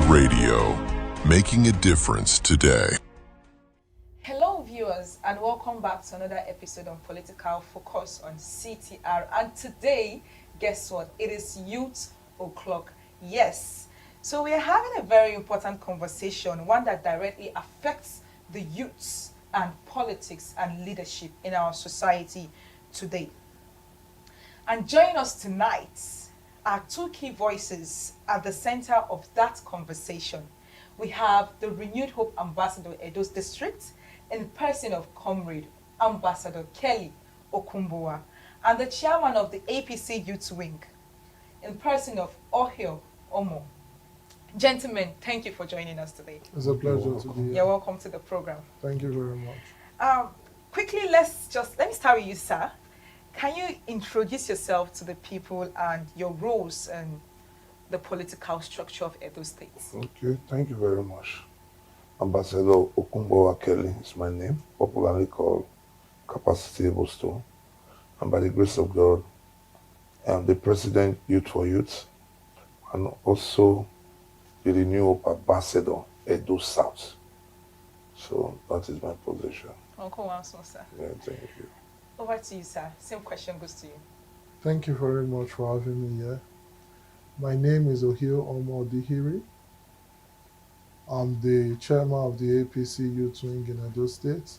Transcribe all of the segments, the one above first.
Radio, making a difference today. Hello viewers and welcome back to another episode on Political Focus on CTR. And today, guess what? It is Youth O'Clock. Yes. So we are having a very important conversation, one that directly affects the youths and politics and leadership in our society today. And joining us tonight are two key voices at the center of that conversation. We have the Renewed Hope Ambassador Edo's District in person of Comrade Ambassador Kelly Okumboa, and the chairman of the APC Youth Wing in person of Ohio Omo. Gentlemen, thank you for joining us today. It's a pleasure to be here. You're welcome to the program. Thank you very much. Quickly, let me start with you, sir. Can you introduce yourself to the people and your roles in the political structure of Edo State? Okay, thank you very much. Ambassador Okumboa Kelly is my name, popularly called Capacity Booster. And by the grace of God, I'm the President Youth for Youth and also the Renewed Hope Ambassador Edo South. So that is my position. Uncle Wanson, sir. Yeah, thank you. Over to you, sir. Same question goes to you. Thank you very much for having me here. My name is Ohio Omo Dihiri. I'm the chairman of the APC Youth Wing in Edo State.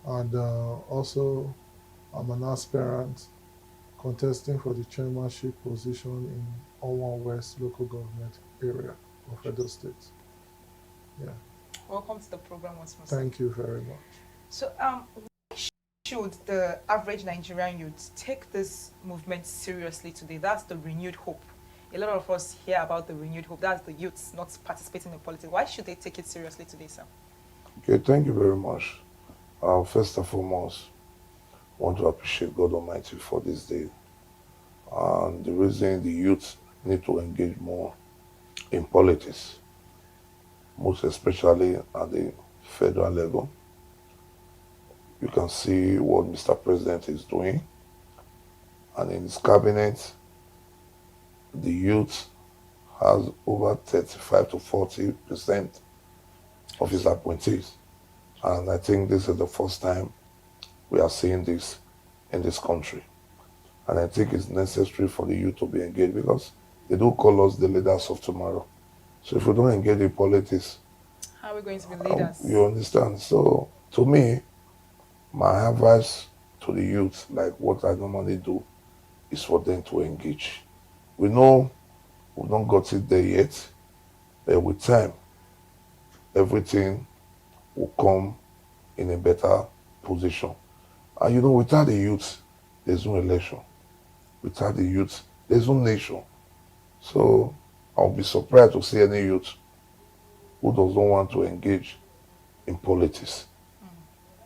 And also, I'm an aspirant contesting for the chairmanship position in Omo West local government area of Edo State. Yeah. Welcome to the program once more, sir. Thank you very much. So, should the average Nigerian youth take this movement seriously today? That's the renewed hope. A lot of us hear about the renewed hope. That's the youths not participating in politics. Why should they take it seriously today, sir? Okay, thank you very much. First and foremost, I want to appreciate God Almighty for this day. And the reason the youth need to engage more in politics, most especially at the federal level. You can see what Mr. President is doing. And in his cabinet, the youth has over 35 to 40% of his appointees. And I think this is the first time we are seeing this in this country. And I think it's necessary for the youth to be engaged because they do call us the leaders of tomorrow. So if we don't engage in politics, how are we going to be leaders? You understand? So to me, my advice to the youth, like what I normally do, is for them to engage. We know we've not got it there yet, but with time, everything will come in a better position. And you know, without the youth, there's no election. Without the youth, there's no nation. So I'll be surprised to see any youth who doesn't want to engage in politics.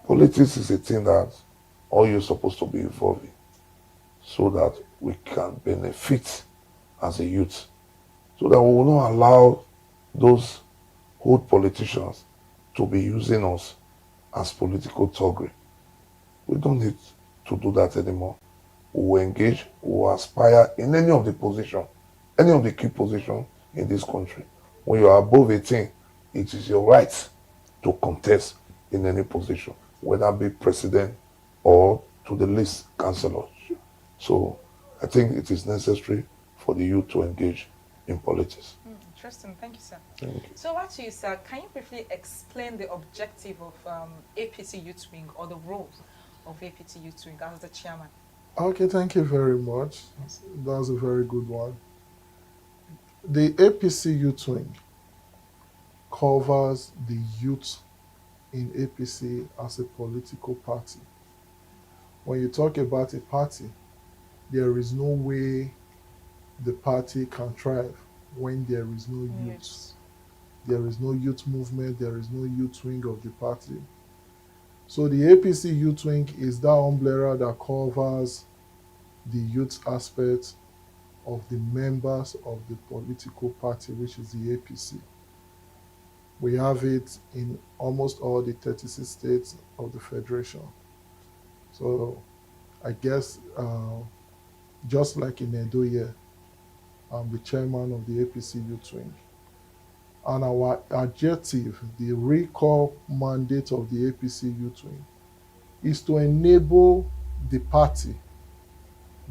Politics is a thing that all you're supposed to be involved in so that we can benefit as a youth. So that we will not allow those old politicians to be using us as political thuggery. We don't need to do that anymore. We will engage, we will aspire in any of the position, any of the key positions in this country. When you are above 18, it is your right to contest in any position, whether it be president or to the least councillor. So I think it is necessary for the youth to engage in politics. Interesting. Thank you, sir. Thank you. So what to you, sir, can you briefly explain the objective of APC Youth Wing or the roles of APC Youth Wing as the chairman? Okay, thank you very much. That's a very good one. The APC Youth Wing covers the youth in APC as a political party. When you talk about a party, there is no way the party can thrive when there is no youth. Yes. There is no youth movement, there is no youth wing of the party. So the APC Youth Wing is that umbrella that covers the youth aspect of the members of the political party, which is the APC. We have it in almost all the 36 states of the Federation. So I guess just like in Edo here, I'm the chairman of the APC Youth Wing. And our objective, the recall mandate of the APC Youth Wing, is to enable the party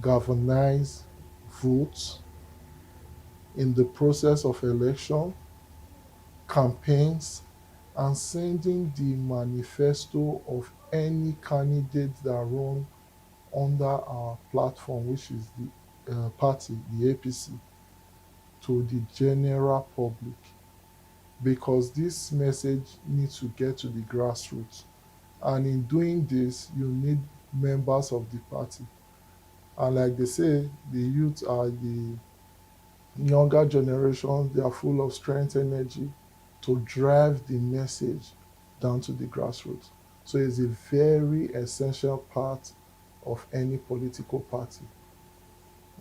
galvanize votes in the process of election, campaigns, and sending the manifesto of any candidate that run under our platform, which is the party, the APC, to the general public. Because this message needs to get to the grassroots. And in doing this, you need members of the party. And like they say, the youth are the younger generation, they are full of strength, energy to drive the message down to the grassroots. So it's a very essential part of any political party.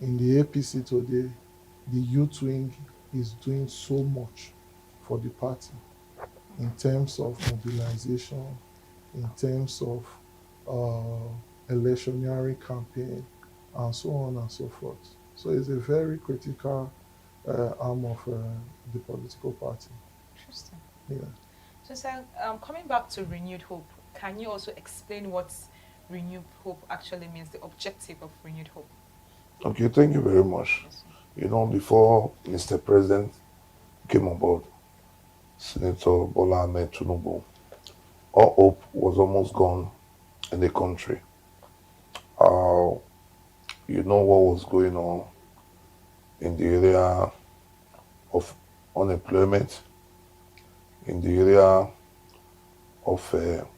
In the APC today, the youth wing is doing so much for the party in terms of mobilization, in terms of electioneering campaign, and so on and so forth. So it's a very critical arm of the political party. Interesting. Yeah. So, sir, coming back to renewed hope, can you also explain what renewed hope actually means, the objective of renewed hope? Okay, thank you very much. Yes, sir. You know, before Mr. President came on board, Senator Bola Ahmed Tinubu, all hope was almost gone in the country. Uh, you know what was going on in the area of unemployment, in the area of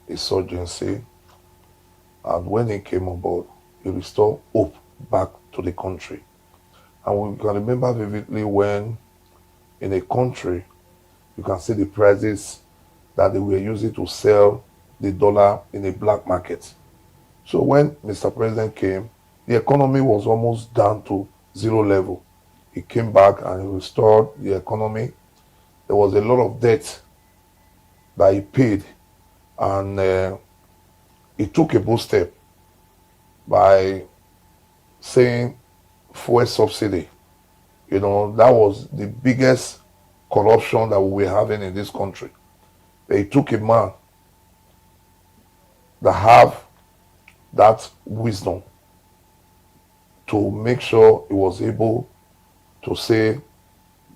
insurgency, and when he came on board, he restored hope back to the country. And we can remember vividly when in a country you can see the prices that they were using to sell the dollar in a black market. So when Mr. President came, the economy was almost down to zero level. He came back and he restored the economy. There was a lot of debt that he paid, and he took a bold step by saying fuel subsidy. You know, that was the biggest corruption that we were having in this country. They took a man that have that wisdom to make sure he was able to say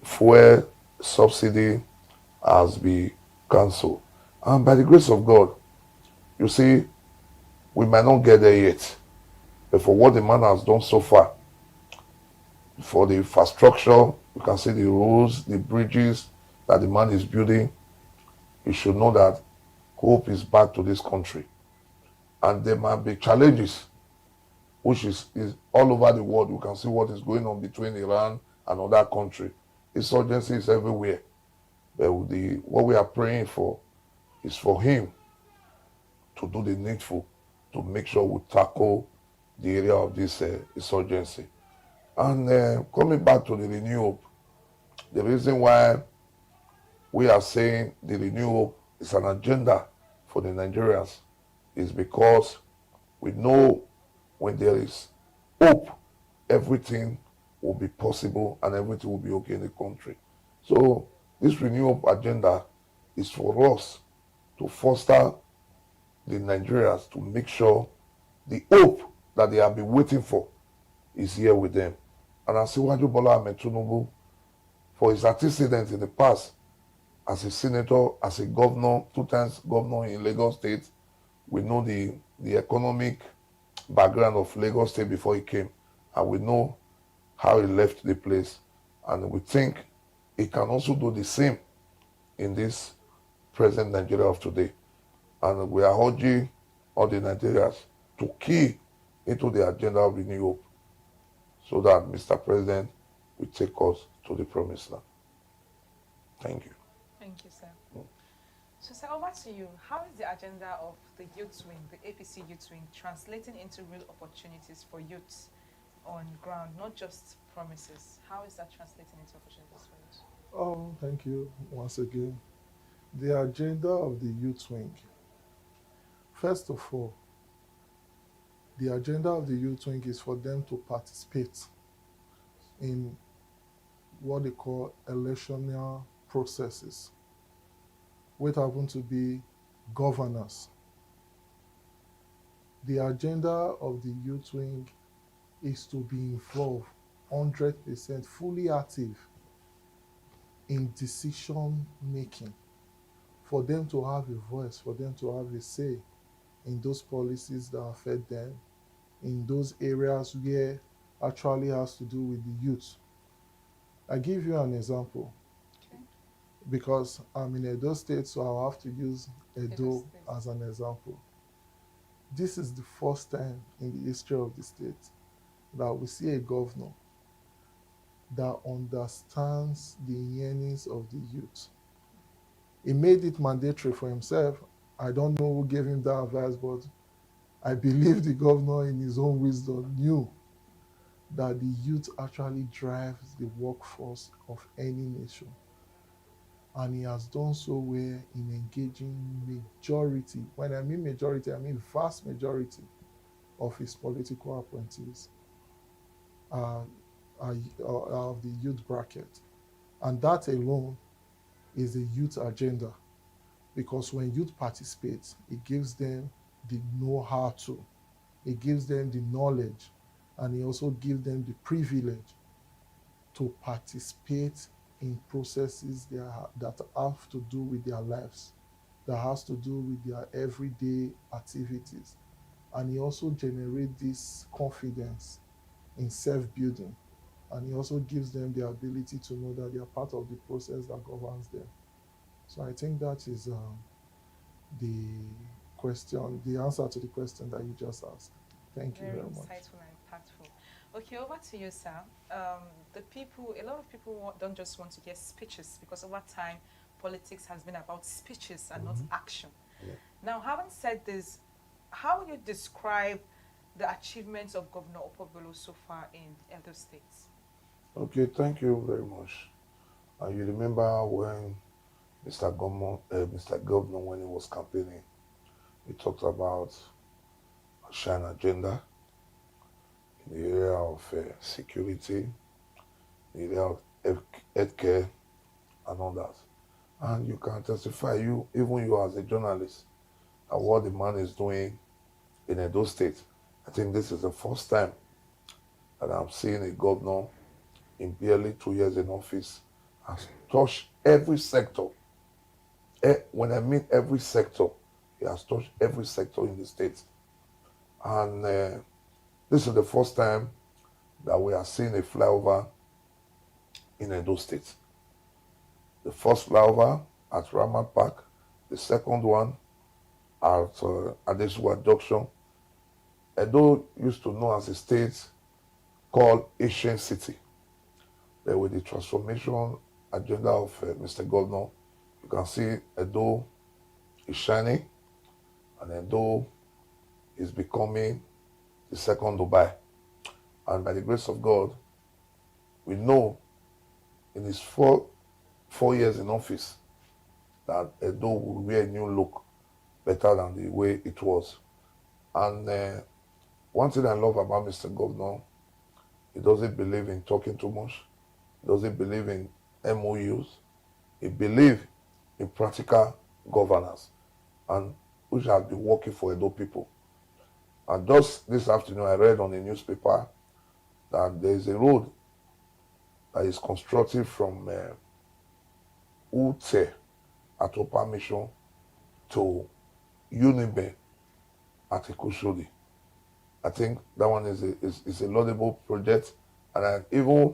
fuel subsidy has been cancelled. And by the grace of God, you see, we might not get there yet. But for what the man has done so far, for the infrastructure, you can see the roads, the bridges that the man is building, you should know that hope is back to this country. And there might be challenges, which is all over the world. You can see what is going on between Iran and other countries. Insurgency is everywhere. But what we are praying for is for him to do the needful to make sure we tackle the area of this insurgency. And coming back to the Renew Hope, the reason why we are saying the Renew Hope is an agenda for the Nigerians is because we know when there is hope, everything will be possible and everything will be okay in the country. So this Renew Hope agenda is for us to foster the Nigerians to make sure the hope that they have been waiting for is here with them. And Asiwaju Bola Ahmed Tinubu, for his antecedents in the past, as a senator, as a governor, 2 times governor in Lagos State, we know the economic background of Lagos State before he came, and we know how he left the place. And we think he can also do the same in this present Nigeria of today. And we are urging all the Nigerians to key into the agenda of Renew Hope so that Mr. President will take us to the promised land. Thank you. Thank you, sir. So, sir, over to you. How is the agenda of the youth wing, the APC youth wing, translating into real opportunities for youths on ground, not just promises? How is that translating into opportunities for youths? Oh, thank you once again. The agenda of the youth wing. First of all, the agenda of the youth wing is for them to participate in what they call electional processes, which happen to be governance. The agenda of the youth wing is to be involved 100%, fully active in decision making, for them to have a voice, for them to have a say in those policies that affect them, in those areas where actually has to do with the youth. I give you an example Okay. because I'm in Edo State, so I'll have to use Edo Edo State. as an example. This is the first time in the history of the state that we see a governor that understands the yearnings of the youth. He made it mandatory for himself. I don't know who gave him that advice, but I believe the governor, in his own wisdom, knew that the youth actually drives the workforce of any nation. And he has done so well in engaging majority, when I mean majority, I mean vast majority of his political appointees of the youth bracket. And that alone is a youth agenda, because when youth participate, it gives them the know-how to, it gives them the knowledge, and it also gives them the privilege to participate in processes that have to do with their lives, that has to do with their everyday activities. And it also generates this confidence in self-building. And it also gives them the ability to know that they are part of the process that governs them. So I think that is the question, the answer to the question that you just asked. Thank you Very very much. insightful and impactful. Okay, over to you, sir. The people, a lot of people don't just want to hear speeches, because over time, politics has been about speeches and not action. Yeah. Now, having said this, how would you describe the achievements of Governor Opobolo so far in Edo State? Okay, thank you very much. And you remember when Mr. Governor, when he was campaigning, he talked about a shine agenda in the area of security, the area of healthcare, and all that. And you can testify, even you as a journalist, that what the man is doing in Edo State. I think this is the first time that I'm seeing a governor in barely 2 years in office has touched every sector. When I mean every sector, he has touched every sector in the state. And this is the first time that we are seeing a flyover in Edo State. The first flyover at Ramat Park, the second one at Adesua Junction. Edo used to know as a state called Asian City. But with the transformation agenda of Mr. Governor, you can see Edo is shining, and Edo is becoming the second Dubai. And by the grace of God, we know in his 4 years in office that Edo will wear a new look better than the way it was. And one thing I love about Mr. Governor, he doesn't believe in talking too much. He doesn't believe in MOUs. He believes in practical governance, and which has been working for Edo people. And just this afternoon, I read on the newspaper that there is a road that is constructed from Ute at Upper Mission to Uniben at Ikushodi. I think that one is a laudable project, and even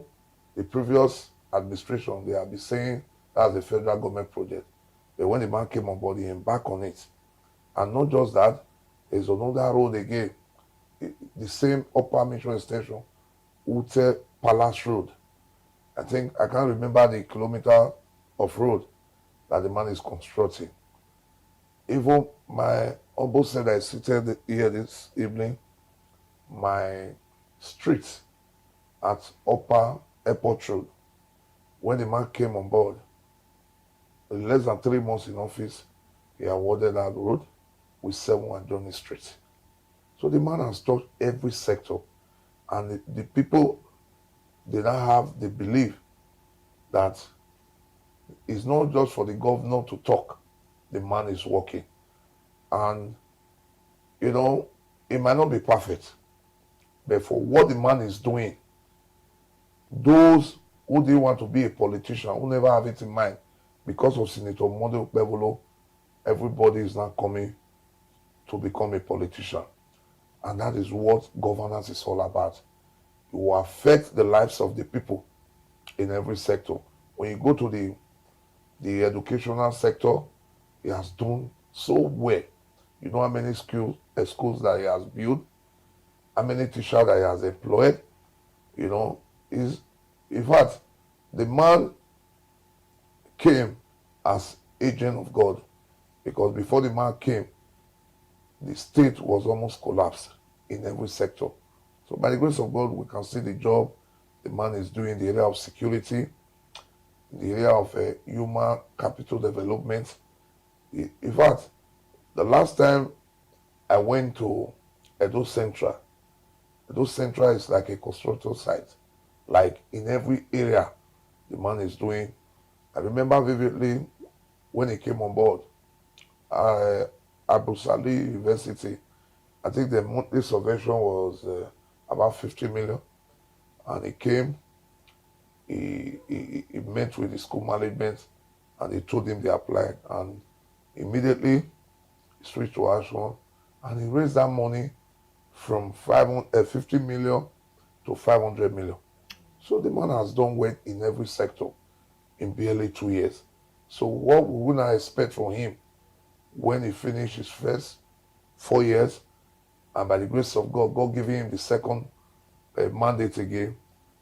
the previous administration, they have been saying that's a federal government project. But when the man came on board, he embarked on it. And not just that, there's another road again, the same Upper Mission extension, Ute Palace Road. I think I can't remember the kilometer of road that the man is constructing. Even my humble said I seated here this evening, my street at Upper Airport Road, when the man came on board, in less than 3 months in office, he awarded that road with 7 Johnny Street. So the man has touched every sector, and the people, they now have the belief that It's not just for the governor to talk. The man is working. And, you know, it might not be perfect, but for what the man is doing, those who didn't want to be a politician, who never have it in mind, because of Senator Mondo Bevolo, everybody is now coming to become a politician. And that is what governance is all about. You will affect the lives of the people in every sector. When you go to the educational sector, he has done so well. You know how many schools that he has built, how many teachers that he has employed. You know, is in fact the man came as agent of God, because before the man came, the state was almost collapsed in every sector. So by the grace of God, we can see the job the man is doing in the area of security, in the area of human capital development. In fact, the last time I went to Edo Central, Edo Central is like a construction site. Like in every area, the man is doing. I remember vividly when he came on board, Abu Sali University. I think the monthly subvention was about 50 million. And he came, he met with the school management, and he told him they applied. And immediately he switched to action, and he raised that money from 50 million to 500 million. So the man has done well in every sector in barely 2 years. So what we would not expect from him when he finished his first 4 years, and by the grace of God, God giving him the second mandate again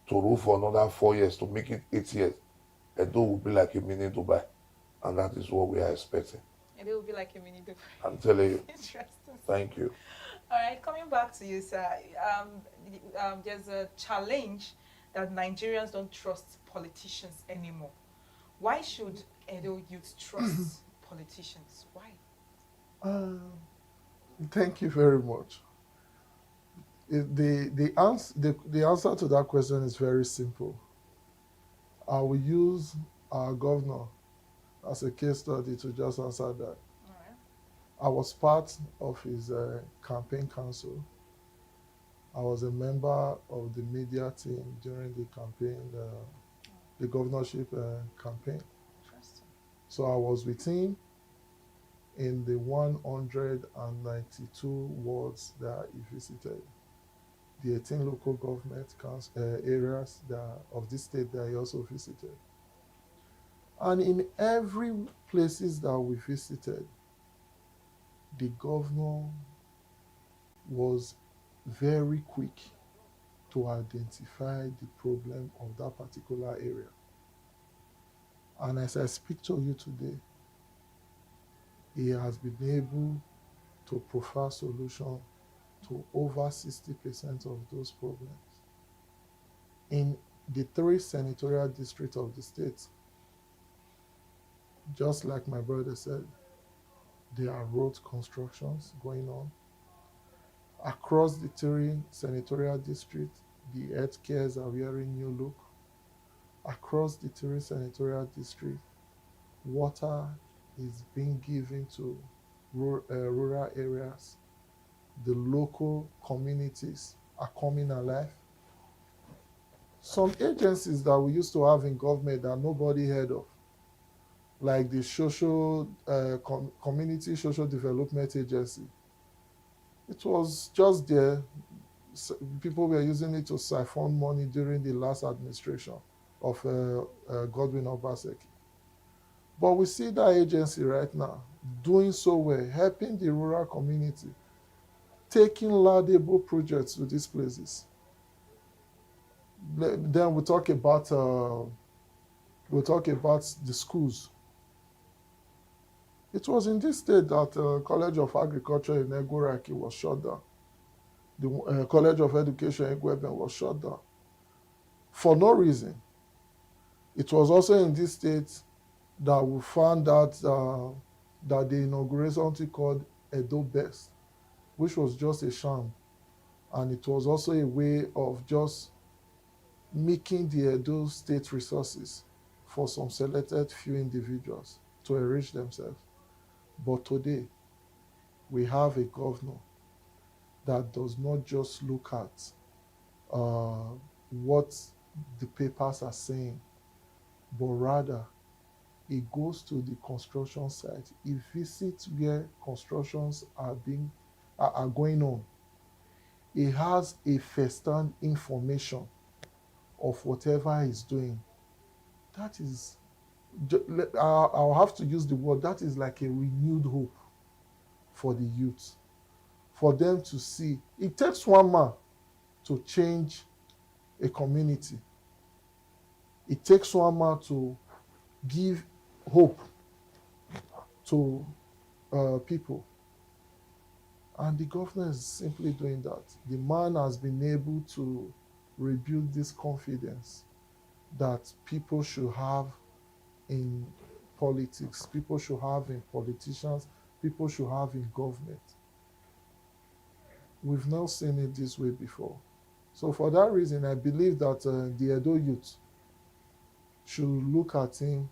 to rule for another 4 years to make it 8 years. Edo will be like a mini Dubai, and that is what we are expecting. And it will be like a mini Dubai. I'm telling you. Interesting. Thank you. All right, coming back to you, sir. There's a challenge that Nigerians don't trust politicians anymore. Why should Edo youth trust politicians? Why? Thank you very much. The answer to that question is very simple. I will use our governor as a case study to just answer that. All right. I was part of his campaign council. I was a member of the media team during the campaign, the governorship campaign. Interesting. So I was with him in the 192 wards that he visited, the 18 local government areas of the state that he also visited. And in every places that we visited, the governor was very quick to identify the problem of that particular area. And as I speak to you today, he has been able to provide solution to over 60% of those problems. In the 3 senatorial districts of the state, just like my brother said, there are road constructions going on. Across the 3 senatorial districts, the health cares are wearing new look. Across the 3 senatorial districts, water is being given to rural areas. The local communities are coming alive. Some agencies that we used to have in government that nobody heard of, like the community social development agency, it was just there. People were using it to siphon money during the last administration of Godwin Obaseki. But we see that agency right now doing so well, helping the rural community, taking laudable projects to these places. Then we talk about the schools. It was in this state that College of Agriculture in Egoraki was shut down. The College of Education in Egweben was shut down for no reason. It was also in this state that we found out that they inaugurated something called Edo Best, which was just a sham. And it was also a way of just making the Edo state resources for some selected few individuals to enrich themselves. But today, we have a governor that does not just look at what the papers are saying, but rather he goes to the construction site. He visits where constructions are going on. He has a first-hand information of whatever he's doing. That is, I'll have to use the word, that is like a renewed hope for the youth, for them to see. It takes one man to change a community. It takes one man to give hope to people. And the governor is simply doing that. The man has been able to rebuild this confidence that people should have in politics, people should have in politicians, people should have in government. We've not seen it this way before. So for that reason, I believe that the Edo youth should look at him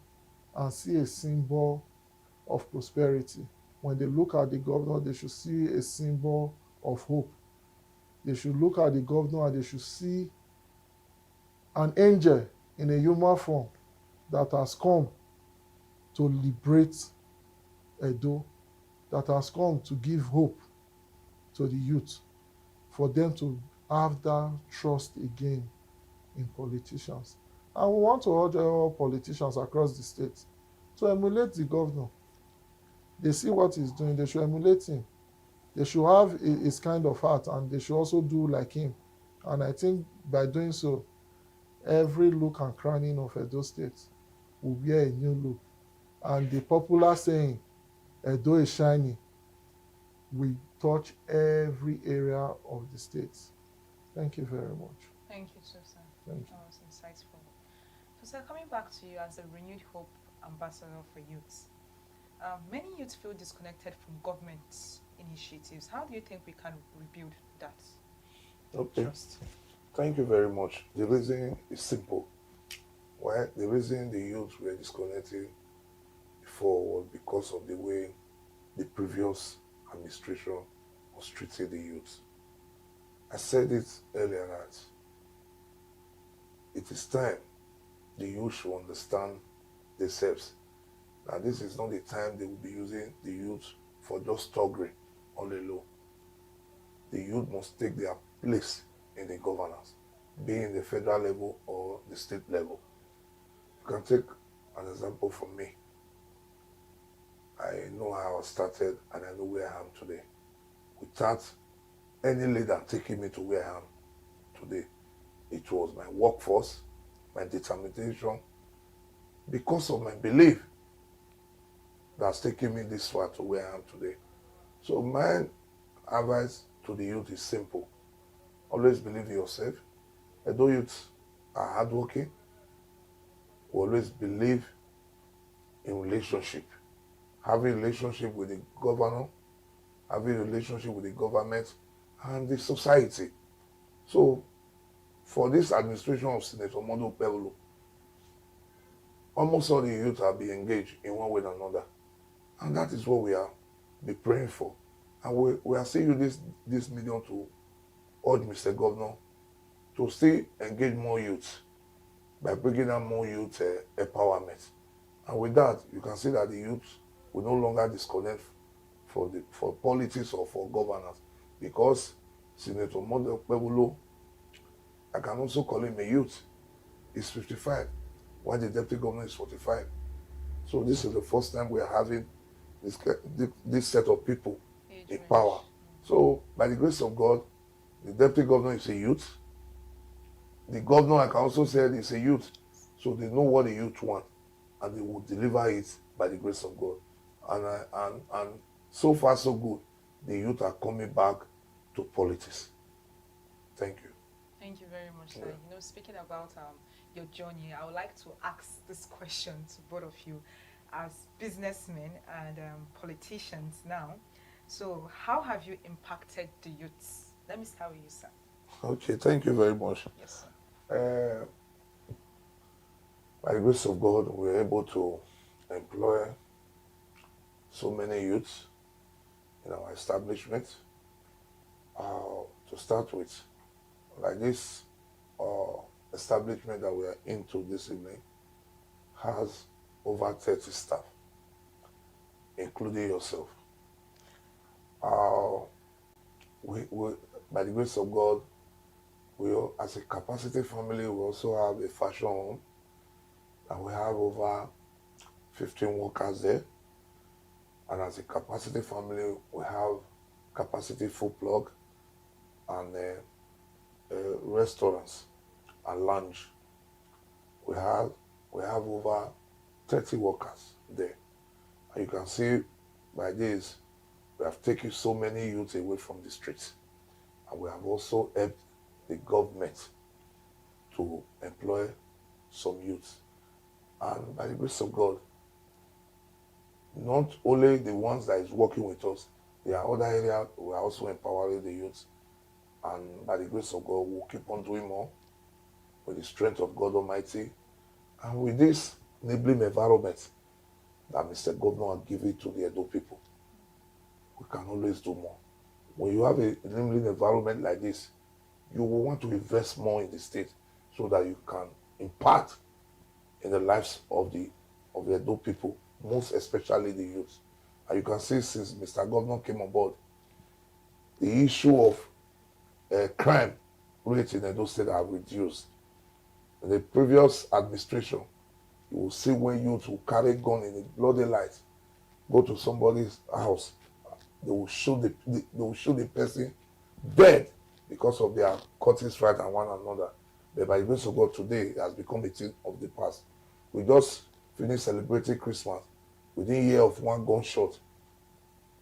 and see a symbol of prosperity. When they look at the governor, they should see a symbol of hope. They should look at the governor and they should see an angel in a human form that has come to liberate Edo, that has come to give hope to the youth, for them to have that trust again in politicians. And we want to urge all politicians across the state to emulate the governor. They see what he's doing, they should emulate him. They should have his kind of heart, and they should also do like him. And I think by doing so, every look and cranny of Edo State will wear a new look. And the popular saying, Edo is shiny, will touch every area of the state. Thank you very much. Thank you, too, sir. Thank you. That was insightful. So, sir, coming back to you as a renewed hope ambassador for youth, many youth feel disconnected from government initiatives. How do you think we can rebuild that trust? Thank you very much. The reason is simple. Why? The reason the youth were disconnected before was because of the way the previous administration was treating the youth. I said it earlier that it is time the youth should understand themselves. Now this is not the time they will be using the youth for just thuggery on the low. The youth must take their place in the governance, be in the federal level or the state level. You can take an example from me. I know how I started and I know where I am today. Without any leader taking me to where I am today, it was my workforce, my determination, because of my belief that's taking me this far to where I am today. So my advice to the youth is simple. Always believe in yourself. Although youths are hardworking, we always believe in relationship. Having a relationship with the governor, having a relationship with the government and the society. So for this administration of Senator Mondo Pebolo, almost all the youth have been engaged in one way or another. And that is what we are be praying for. And we are seeing you this medium to urge Mr. Governor to still engage more youth by bringing out more youth empowerment. And with that, you can see that the youth will no longer disconnect for politics or for governance, because Senator Mondo Pebolo, I can also call him a youth, is 55, while the deputy governor is 45. So this is the first time we are having this set of people in power. So by the grace of God, the deputy governor is a youth. The governor, I can also say, is a youth. So they know what the youth want, and they will deliver it by the grace of God. And so far so good. The youth are coming back to politics. Thank you. Thank you very much, sir. Yeah. You know, speaking about your journey, I would like to ask this question to both of you as businessmen and politicians now. So how have you impacted the youths? Let me start with you, sir. Okay, thank you very much. Yes, sir. By the grace of God, we are able to employ so many youths in our establishment. To start with, like this uh, establishment that we are into this evening has over 30 staff, including yourself. Uh, we, by the grace of God, as a capacity family, we also have a fashion home, and we have over 15 workers there. And as a capacity family, we have capacity food plug and restaurants and lounge. We have we have over 30 workers there. And you can see by this, we have taken so many youths away from the streets. And we have also helped the government to employ some youths. And by the grace of God, not only the ones that is working with us, there are other areas we are also empowering the youth. And by the grace of God, we'll keep on doing more with the strength of God Almighty. And with this enabling environment that Mr. Governor has given to the Edo people, we can always do more. When you have a enabling environment like this, you will want to invest more in the state so that you can impact in the lives of the Edo people, most especially the youth. And you can see since Mr. Governor came on board, the issue of crime rate in Edo State have reduced. In the previous administration, you will see when youth will carry gun in the bloody light, go to somebody's house, they will shoot they will shoot the person dead because of their cutting right and one another. But by the grace of God, today it has become a thing of the past. We just finished celebrating Christmas. We didn't hear of one gunshot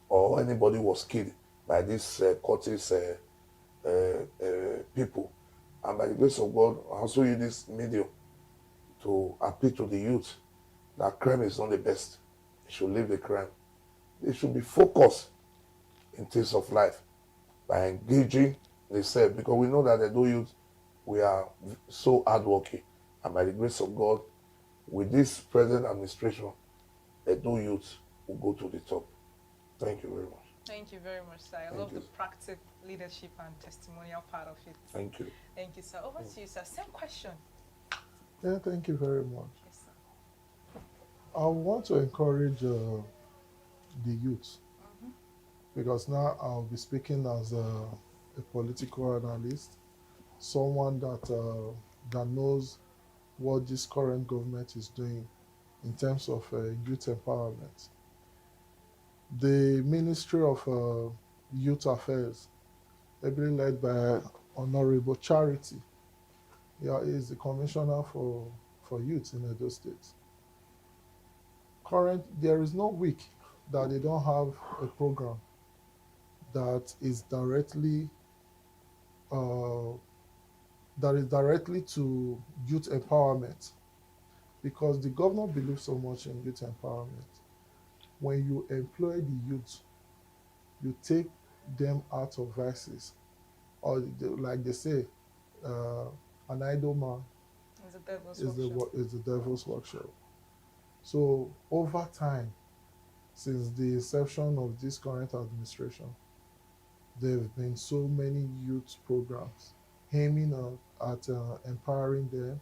or anybody was killed by these cultist people. And by the grace of God, I also use this medium to appeal to the youth that crime is not the best. They should leave the crime. They should be focused in things of life by engaging themselves, because we know that the Edo youth, we are so hardworking. And by the grace of God, with this present administration, Edo youth will go to the top. Thank you very much. Thank you very much, sir. I Thank love you. the practical leadership and testimonial part of it. Thank you. Thank you, sir. Over to you, sir. Same question. Yeah, thank you very much. Yes, sir. I want to encourage the youth, because now I'll be speaking as a political analyst, someone that knows what this current government is doing in terms of youth empowerment. The Ministry of Youth Affairs, ably led by Honorable Charity, yeah, is the commissioner for youth in Edo State. There is no week that they don't have a program that is directly uh, to youth empowerment, because the governor believes so much in youth empowerment. When you employ the youth, you take them out of vices, or like they say, uh, an idle man It's a devil's is workshop. the devil's workshop. So over time, since the inception of this current administration, there have been so many youth programs aiming at empowering them,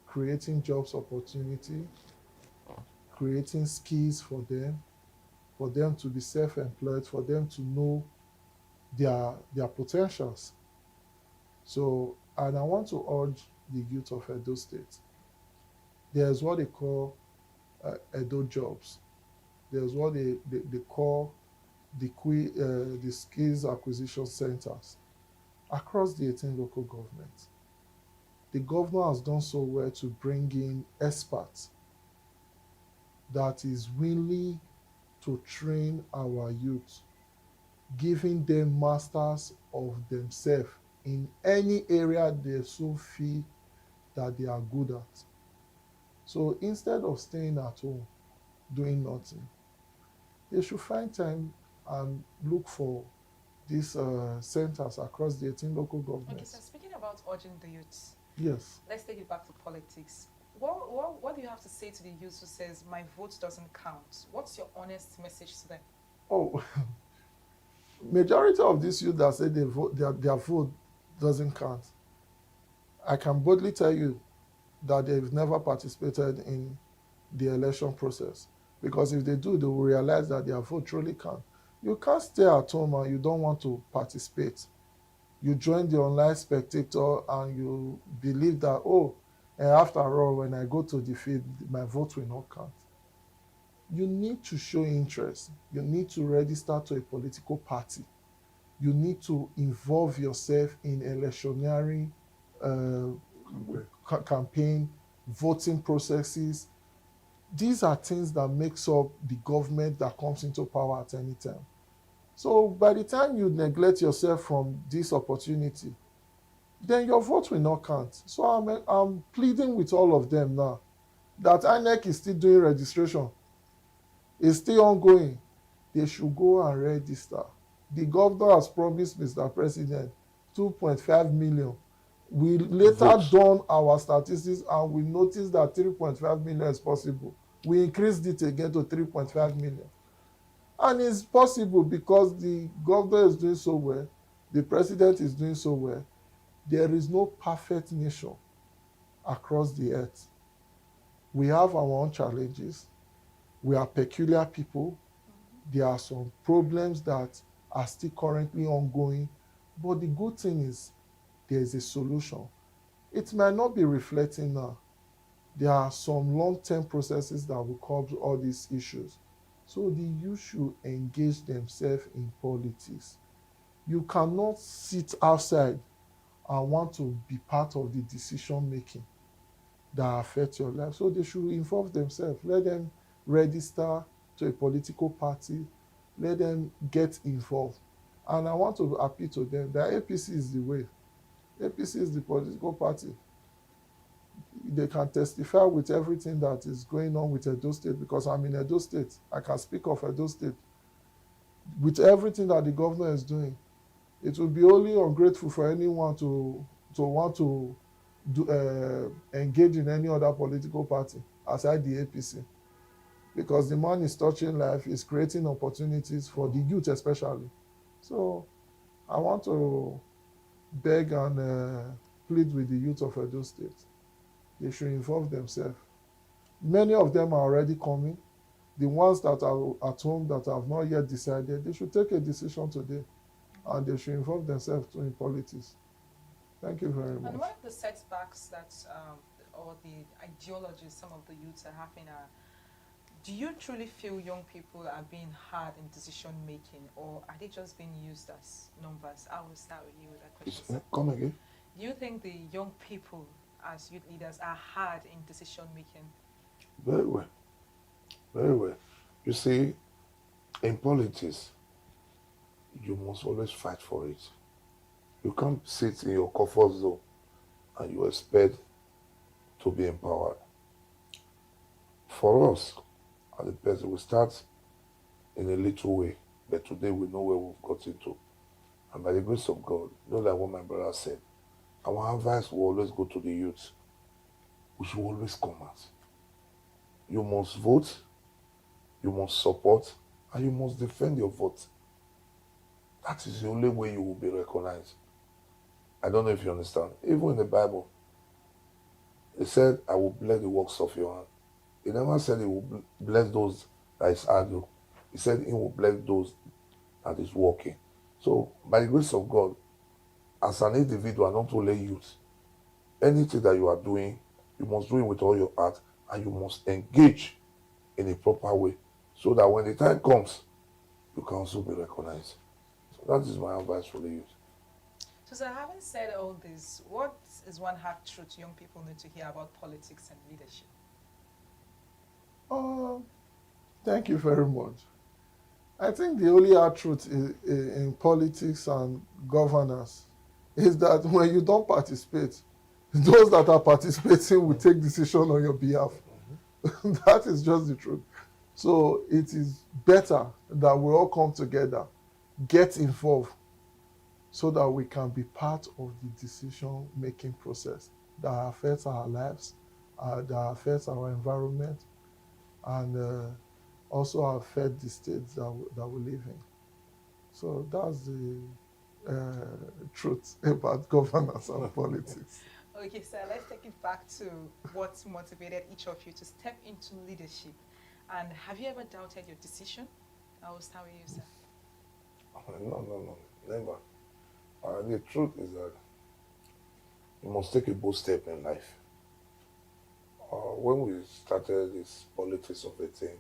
creating jobs opportunity, creating skills for them to be self-employed, for them to know their potentials. So, and I want to urge the youth of Edo State. There's what they call Edo jobs. There's what they call the skills acquisition centers across the 18 local governments. The governor has done so well to bring in experts that is willing to train our youth, giving them masters of themselves in any area they so feel that they are good at. So instead of staying at home doing nothing, they should find time and look for these centers across the 18 local Okay, so governments. speaking about urging the youth, Yes. let's take it back to politics. What do you have to say to the youth who says my vote doesn't count? What's your honest message to them? Oh, majority of these youth that say they vote, their vote doesn't count, I can boldly tell you that they've never participated in the election process. Because if they do, they will realize that their vote truly counts. You can't stay at home and you don't want to participate. You join the online spectator and you believe that, oh, and after all, when I go to the field, my vote will not count. You need to show interest. You need to register to a political party. You need to involve yourself in electioneering uh, campaign, voting processes. These are things that makes up the government that comes into power at any time. So by the time you neglect yourself from this opportunity, then your vote will not count. So I'm pleading with all of them now that INEC is still doing registration. It's still ongoing. They should go and register. The governor has promised, Mr. President, 2.5 million. We later Votes. done our statistics and we noticed that 3.5 million is possible. We increased it again to 3.5 million. And it's possible because the governor is doing so well, the president is doing so well. There is no perfect nation across the earth. We have our own challenges. We are peculiar people. There are some problems that are still currently ongoing. But the good thing is there is a solution. It might not be reflecting now. There are some long-term processes that will curb all these issues. So the youth should engage themselves in politics. You cannot sit outside and want to be part of the decision making that affect your life. So they should involve themselves. Let them register to a political party. Let them get involved. And I want to appeal to them that APC is the way. APC is the political party. They can testify with everything that is going on with Edo State because I'm in Edo State. I can speak of Edo State. With everything that the governor is doing, it will be only ungrateful for anyone to want to engage in any other political party aside the APC. Because the man is touching life, is creating opportunities for the youth especially. So I want to beg and plead with the youth of Edo State. They should involve themselves. Many of them are already coming. The ones that are at home that have not yet decided, they should take a decision today and they should involve themselves too in politics. Thank you very much. And one of the setbacks that, or the ideologies some of the youths are having are, do you truly feel young people are being hard in decision making, or are they just being used as numbers? I will start with you with that question, sir. Come again. Do you think the young people as youth leaders are hard in decision making? Very well. Very well. You see, in politics, you must always fight for it. You can't sit in your comfort zone and you expect to be empowered. For us, as a person, we start in a little way, but today we know where we've got into. And by the grace of God, you know that what my brother said, our advice will always go to the youth. We should always come out. You must vote, you must support, and you must defend your vote. That is the only way you will be recognized. I don't know if you understand. Even in the Bible, it said, I will bless the works of your hand. It never said he will bless those that is idle. He said he will bless those that is working. So, by the grace of God, as an individual, not only youth, anything that you are doing, you must do it with all your heart and you must engage in a proper way so that when the time comes, you can also be recognized. So that is my advice for the youth. So, sir, having said all this, what is one hard truth young people need to hear about politics and leadership? Thank you very much. I think the only hard truth in politics and governance is that when you don't participate, those that are participating will take decision on your behalf. That is just the truth. So it is better that we all come together, get involved, so that we can be part of the decision-making process that affects our lives that affects our environment and also affect the states that we live in. So that's the truth about governance and politics. Okay, so let's take it back to what motivated each of you to step into leadership. And have you ever doubted your decision? I will start with you, sir. No, never. The truth is that you must take a bold step in life. When we started this politics of a thing,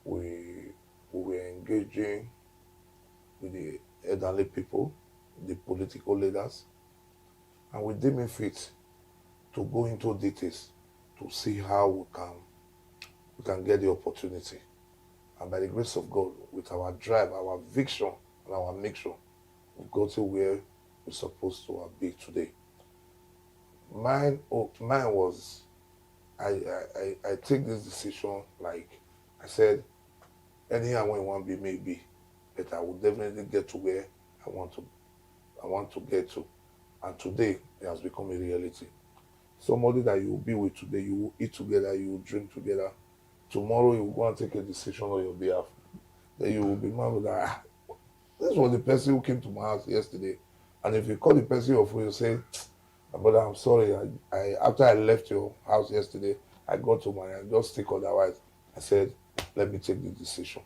we, we were engaging with the elderly people, the political leaders, and we deemed it fit to go into details to see how we can get the opportunity. And by the grace of God, with our drive, our vision, and our mission, we've got to where we're supposed to be today. Mine was I take this decision like I said, anyhow when I want to be maybe, but I will definitely get to where I want to I want to get to. And today it has become a reality. Somebody that you will be with today, you will eat together, you will drink together. Tomorrow you will go and take a decision on your behalf. Then you will be mad with that. This was the person who came to my house yesterday. And if you call the person your phone, you say, brother, I'm sorry. I after I left your house yesterday, I got to my I just stick otherwise. I said, let me take the decision.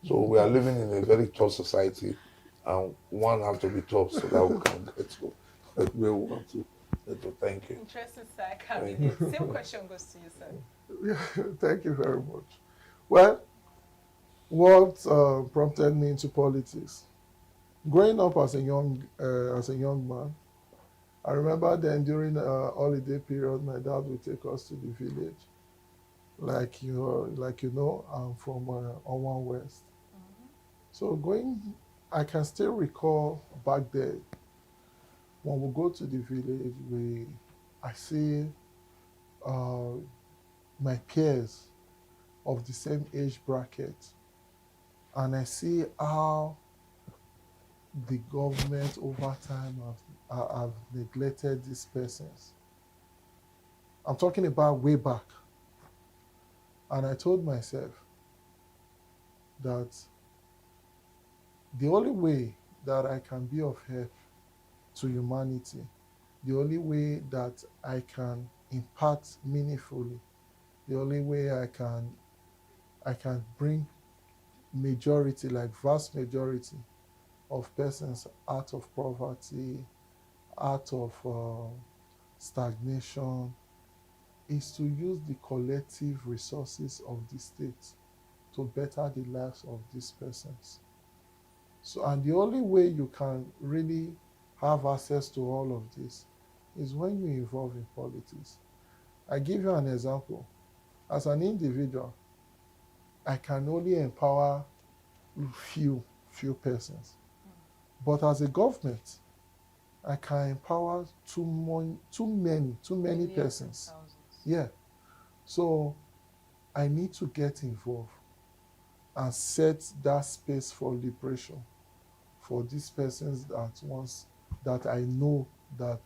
So we are living in a very tough society, and one has to be tough so that we can get to where we want to. Thank you. Interesting, sir. Candidate. Same question goes to you, sir. Yeah, thank you very much. Well, what prompted me into politics? Growing up as a young man, I remember then during a holiday period, my dad would take us to the village. Like you know, I'm from Owan West. So I can still recall back then when we go to the village, I see uh, my peers of the same age bracket, and I see how the government over time have neglected these persons. I'm talking about way back. And I told myself that the only way that I can be of help to humanity, the only way that I can impact meaningfully, the only way I can bring majority, like vast majority of persons out of poverty, out of stagnation, is to use the collective resources of the state to better the lives of these persons. So, and the only way you can really have access to all of this is when you involve in politics. I give you an example. As an individual, I can only empower few persons. But as a government, I can empower too many Millions and persons. thousands. Yeah. So I need to get involved and set that space for liberation for these persons that I know that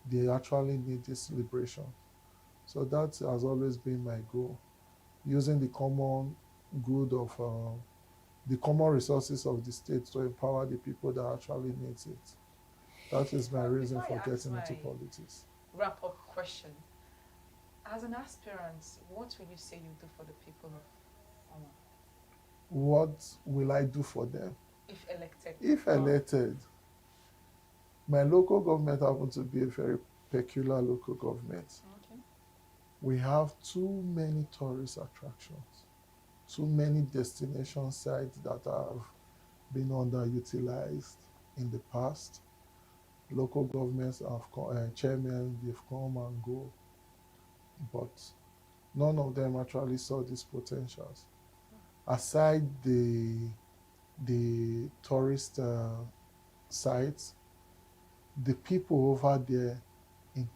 they actually need this liberation. So that has always been my goal, using the common resources of the state to empower the people that actually needs it. That is my Well, reason before I for ask getting into my politics. wrap up question, as an aspirant, what will you say you do for the people of Oma What will I do for them? if elected? If elected, my local government happens to be a very peculiar local government. Okay. We have too many tourist attractions, too many destination sites that have been underutilized in the past. Local governments chairmen, they've come and go, but none of them actually saw these potentials. Aside the tourist sites, the people over there in